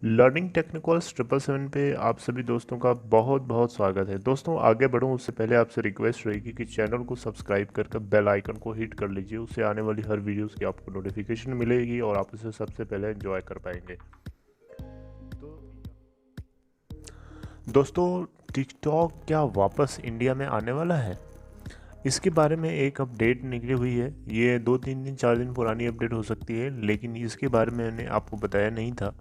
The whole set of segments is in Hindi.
लर्निंग टेक्निकल्स 777 पे आप सभी दोस्तों का बहुत बहुत स्वागत है। दोस्तों आगे बढ़ूं उससे पहले आपसे रिक्वेस्ट रहेगी कि चैनल को सब्सक्राइब करके बेल आइकन को हिट कर लीजिए। उससे आने वाली हर वीडियोस की आपको नोटिफिकेशन मिलेगी और आप उसे सबसे पहले एंजॉय कर पाएंगे। तो दोस्तों, टिकटॉक क्या वापस इंडिया में आने वाला है? इसके बारे में एक अपडेट निकली हुई है। ये 2 3 दिन 4 दिन पुरानी अपडेट हो सकती है, लेकिन इसके बारे में मैंने आपको बताया नहीं था,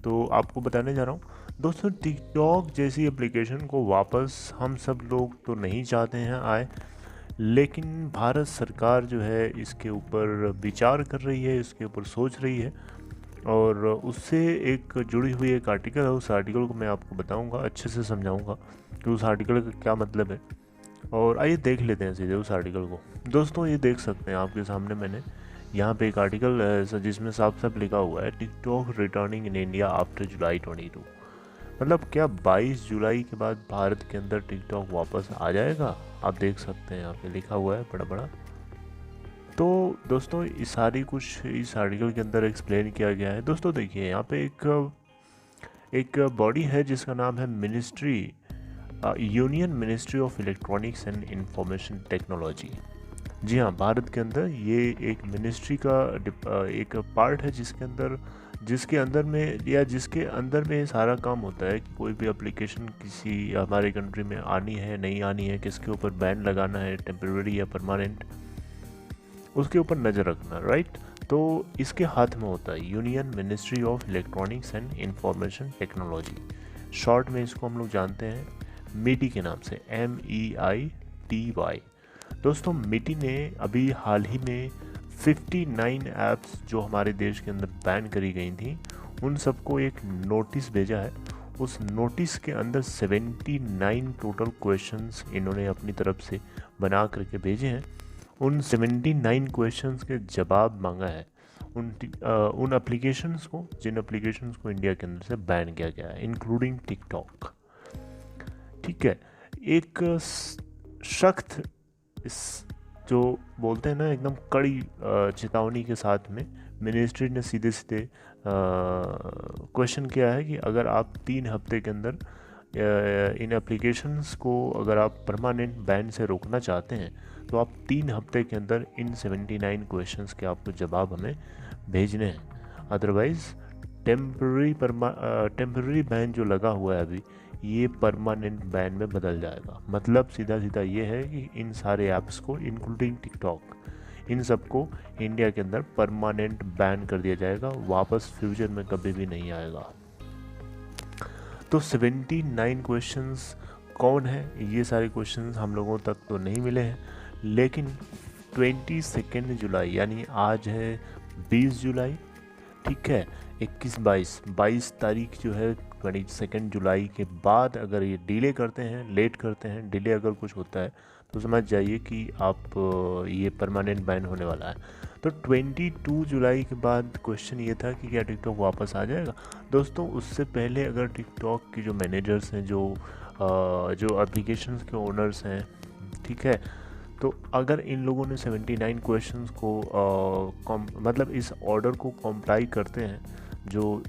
तो आपको बताने जा रहा हूँ। दोस्तों, टिकटॉक जैसी एप्लीकेशन को वापस हम सब लोग तो नहीं चाहते हैं आए, लेकिन भारत सरकार जो है इसके ऊपर विचार कर रही है, इसके ऊपर सोच रही है। और उससे एक जुड़ी हुई एक आर्टिकल है। उस आर्टिकल को मैं आपको बताऊंगा, अच्छे से समझाऊंगा कि उस आर्टिकल का क्या मतलब है। और आइए देख लेते हैं सीधे उस आर्टिकल को। दोस्तों, ये देख सकते हैं आपके सामने मैंने यहाँ पे एक आर्टिकल है जिसमें साफ साफ लिखा हुआ है TikTok returning in India after July 22। मतलब क्या 22 जुलाई के बाद भारत के अंदर टिकटॉक वापस आ जाएगा? आप देख सकते हैं यहाँ पे लिखा हुआ है बड़ा बड़ा। तो दोस्तों, इस सारी कुछ इस आर्टिकल के अंदर एक्सप्लेन किया गया है। दोस्तों देखिए, यहाँ पे एक बॉडी है जिसका नाम है ministry, union ministry of electronics and information technology. जी हाँ, भारत के अंदर ये एक मिनिस्ट्री का एक पार्ट है जिसके अंदर में सारा काम होता है कि कोई भी एप्लीकेशन किसी हमारे कंट्री में आनी है नहीं आनी है, किसके ऊपर बैन लगाना है टेम्पररी या परमानेंट, उसके ऊपर नज़र रखना, राइट। तो इसके हाथ में होता है union ministry of electronics and information technology. Short में इसको हम लोग जानते हैं मीटी के नाम से, MEITY। दोस्तों, मिटी ने अभी हाल ही में 59 ऐप्स जो हमारे देश के अंदर बैन करी गई थी उन सबको एक नोटिस भेजा है। उस नोटिस के अंदर 79 टोटल क्वेश्चंस इन्होंने अपनी तरफ से बना करके भेजे हैं। उन 79 क्वेश्चंस के जवाब मांगा है उन एप्लीकेशंस को जिन एप्लीकेशंस को इंडिया के अंदर से बैन किया गया है, इंक्लूडिंग टिकटॉक। ठीक है। एक सख्त, इस जो बोलते हैं ना एकदम कड़ी चेतावनी के साथ में मिनिस्ट्री ने सीधे सीधे क्वेश्चन किया है कि अगर आप 3 हफ्ते के अंदर इन एप्लीकेशंस को अगर आप परमानेंट बैन से रोकना चाहते हैं तो आप 3 हफ्ते के अंदर इन 79 क्वेश्चंस के आपको जवाब हमें भेजने हैं। अदरवाइज़ टेम्पररी बैन जो लगा हुआ है अभी, ये परमानेंट बैन में बदल जाएगा। मतलब सीधा सीधा ये है कि इन सारे ऐप्स को इंक्लूडिंग टिकटॉक, इन सबको इंडिया के अंदर परमानेंट बैन कर दिया जाएगा, वापस फ्यूचर में कभी भी नहीं आएगा। तो 79 क्वेश्चंस कौन है? ये सारे क्वेश्चंस हम लोगों तक तो नहीं मिले हैं, लेकिन 22 जुलाई यानी आज है 20 जुलाई, ठीक है, 22 तारीख जो है 22 जुलाई के बाद अगर ये डिले करते हैं, लेट करते हैं, डिले अगर कुछ होता है तो समझ जाइए कि आप ये परमानेंट बैन होने वाला है। तो 22 जुलाई के बाद क्वेश्चन ये था कि क्या टिकटॉक वापस आ जाएगा। दोस्तों, उससे पहले अगर टिकटॉक की जो मैनेजर्स हैं, जो एप्लीकेशंस के ओनर्स हैं, ठीक है, तो अगर इन लोगों ने 79 क्वेश्चंस को मतलब इस ऑर्डर को कॉम्प्लाई करते हैं जो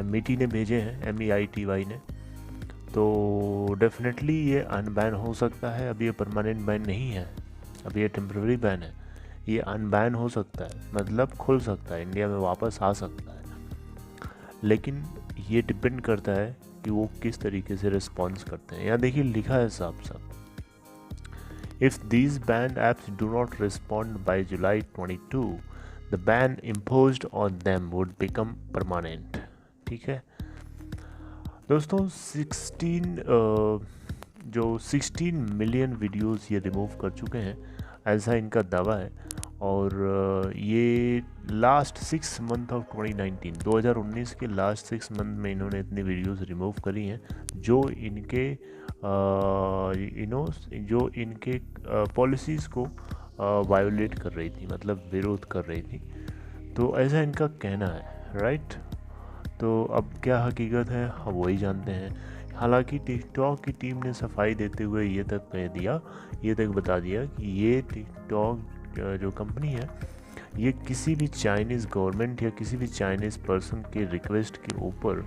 मिटी ने भेजे हैं, MEITY ने, तो डेफिनेटली ये अनबैन हो सकता है। अभी ये परमानेंट बैन नहीं है, अभी ये टेम्प्रेरी बैन है। ये अनबैन हो सकता है, मतलब खुल सकता है, इंडिया में वापस आ सकता है, लेकिन ये डिपेंड करता है कि वो किस तरीके से रिस्पॉन्स करते हैं। यहाँ देखिए लिखा है साफ साफ, If these banned apps do not respond by July 22, the ban imposed on them would become permanent। ठीक है दोस्तों, 16 मिलियन वीडियोस ये रिमूव कर चुके हैं, ऐसा इनका दावा है। और ये लास्ट 6 मंथ ऑफ 2019 के लास्ट 6 मंथ में इन्होंने इतनी वीडियोस रिमूव करी हैं जो इनके जो इनके पॉलिसीज़ को वायोलेट कर रही थी, मतलब विरोध कर रही थी। तो ऐसा इनका कहना है, राइट। तो अब क्या हकीकत है हम वही जानते हैं। हालांकि टिकटॉक की टीम ने सफाई देते हुए ये तक बता दिया कि ये टिकटॉक जो कंपनी है, ये किसी भी चाइनीज़ गवर्नमेंट या किसी भी चाइनीज़ पर्सन के रिक्वेस्ट के ऊपर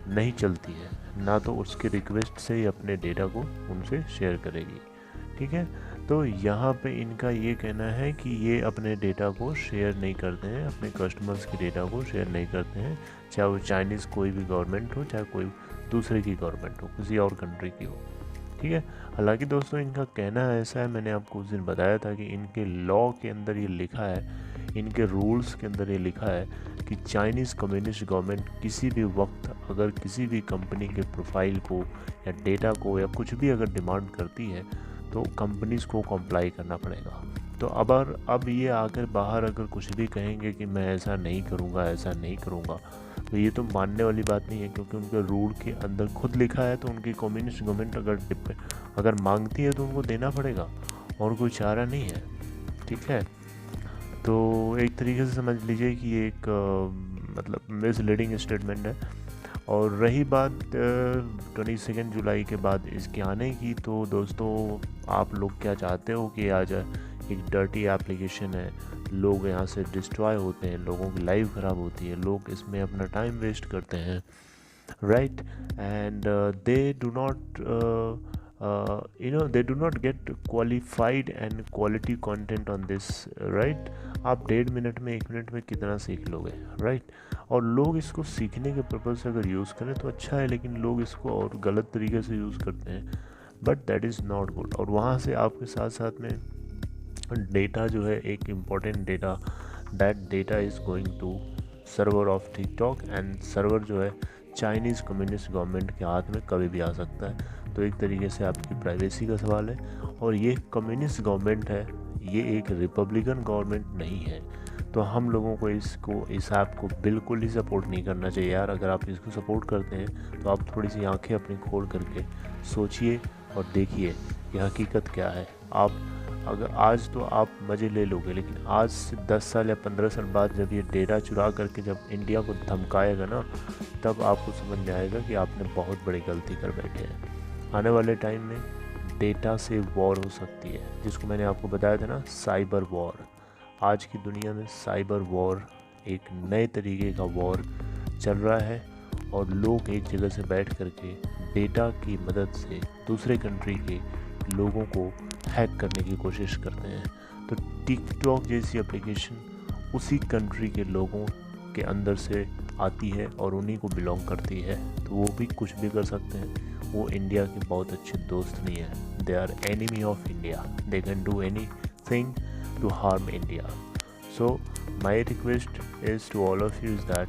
नहीं चलती है, ना तो उसके रिक्वेस्ट से ही अपने डेटा को उनसे शेयर करेगी। ठीक है, तो यहाँ पे इनका ये कहना है कि ये अपने डेटा को शेयर नहीं करते हैं, अपने कस्टमर्स के डेटा को शेयर नहीं करते हैं, चाहे वो चाइनीज़ कोई भी गवर्नमेंट हो, चाहे कोई दूसरे की गवर्नमेंट हो, किसी और कंट्री की हो। ठीक है, हालांकि दोस्तों इनका कहना ऐसा है, मैंने आपको उस दिन बताया था कि इनके लॉ के अंदर ये लिखा है, इनके रूल्स के अंदर ये लिखा है कि चाइनीज़ कम्युनिस्ट गवर्नमेंट किसी भी वक्त अगर किसी भी कंपनी के प्रोफाइल को या डेटा को या कुछ भी अगर डिमांड करती है तो कंपनीज़ को कंप्लाई करना पड़ेगा। तो अब ये आकर बाहर अगर कुछ भी कहेंगे कि मैं ऐसा नहीं करूँगा, ऐसा नहीं करूँगा, तो ये तो मानने वाली बात नहीं है, क्योंकि उनके रूल के अंदर खुद लिखा है। तो उनकी कम्युनिस्ट गवर्नमेंट अगर मांगती है तो उनको देना पड़ेगा, और कोई चारा नहीं है। ठीक है, तो एक तरीके से समझ लीजिए कि ये एक मतलब मिसलीडिंग स्टेटमेंट है। और रही बात 22 जुलाई के बाद इसके आने की, तो दोस्तों आप लोग क्या चाहते हो कि आ जाए? एक डर्टी एप्लीकेशन है, लोग यहाँ से डिस्ट्रॉय होते हैं, लोगों की लाइफ ख़राब होती है, लोग इसमें अपना टाइम वेस्ट करते हैं, right? And they do not they do not get qualified and quality content on this, right? आप 1.5 मिनट में 1 मिनट में कितना सीख लोगे, राइट? और लोग इसको सीखने के पर्पज़ से अगर यूज़ करें तो अच्छा है, लेकिन लोग इसको और गलत तरीके से यूज़ करते हैं, but that is not good. और वहाँ से आपके साथ साथ में डेटा जो है, एक important data, that data is going to server of TikTok, and server जो है चाइनीज़ कम्युनिस्ट गवर्नमेंट के हाथ में कभी भी आ सकता है। तो एक तरीके से आपकी प्राइवेसी का सवाल है। और ये कम्युनिस्ट गवर्नमेंट है, ये एक रिपब्लिकन गवर्नमेंट नहीं है। तो हम लोगों को इस ऐप को बिल्कुल ही सपोर्ट नहीं करना चाहिए यार। अगर आप इसको सपोर्ट करते हैं तो आप थोड़ी सी आंखें अपनी खोल करके सोचिए और देखिए कि हकीकत क्या है। अगर आज तो आप मज़े ले लोगे, लेकिन आज से 10 साल या 15 साल बाद जब ये डेटा चुरा करके जब इंडिया को धमकाएगा ना, तब आपको समझ में आएगा कि आपने बहुत बड़ी गलती कर बैठे हैं। आने वाले टाइम में डेटा से वॉर हो सकती है, जिसको मैंने आपको बताया था ना, साइबर वॉर। आज की दुनिया में साइबर वॉर एक नए तरीके का वॉर चल रहा है, और लोग एक जगह से बैठ करके डेटा की मदद से दूसरे कंट्री के लोगों को हैक करने की कोशिश करते हैं। तो टिकटॉक जैसी एप्लीकेशन उसी कंट्री के लोगों के अंदर से आती है और उन्हीं को बिलोंग करती है, तो वो भी कुछ भी कर सकते हैं। वो इंडिया के बहुत अच्छे दोस्त नहीं है, they are enemy of India, they can do anything to harm India. So my request is to all of you is that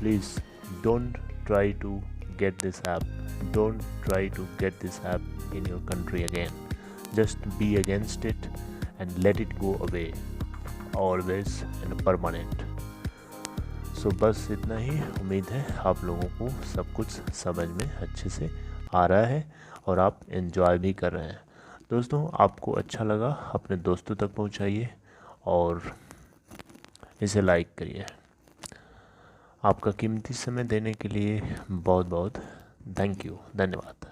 please don't try to get this app, don't try to get this app in your country again. Just be against it and let it go away, always and permanent. So बस इतना ही। उम्मीद है आप लोगों को सब कुछ समझ में अच्छे से आ रहा है और आप एंजॉय भी कर रहे हैं। दोस्तों आपको अच्छा लगा अपने दोस्तों तक पहुंचाइए और इसे लाइक करिए। आपका कीमती समय देने के लिए बहुत बहुत थैंक यू, धन्यवाद।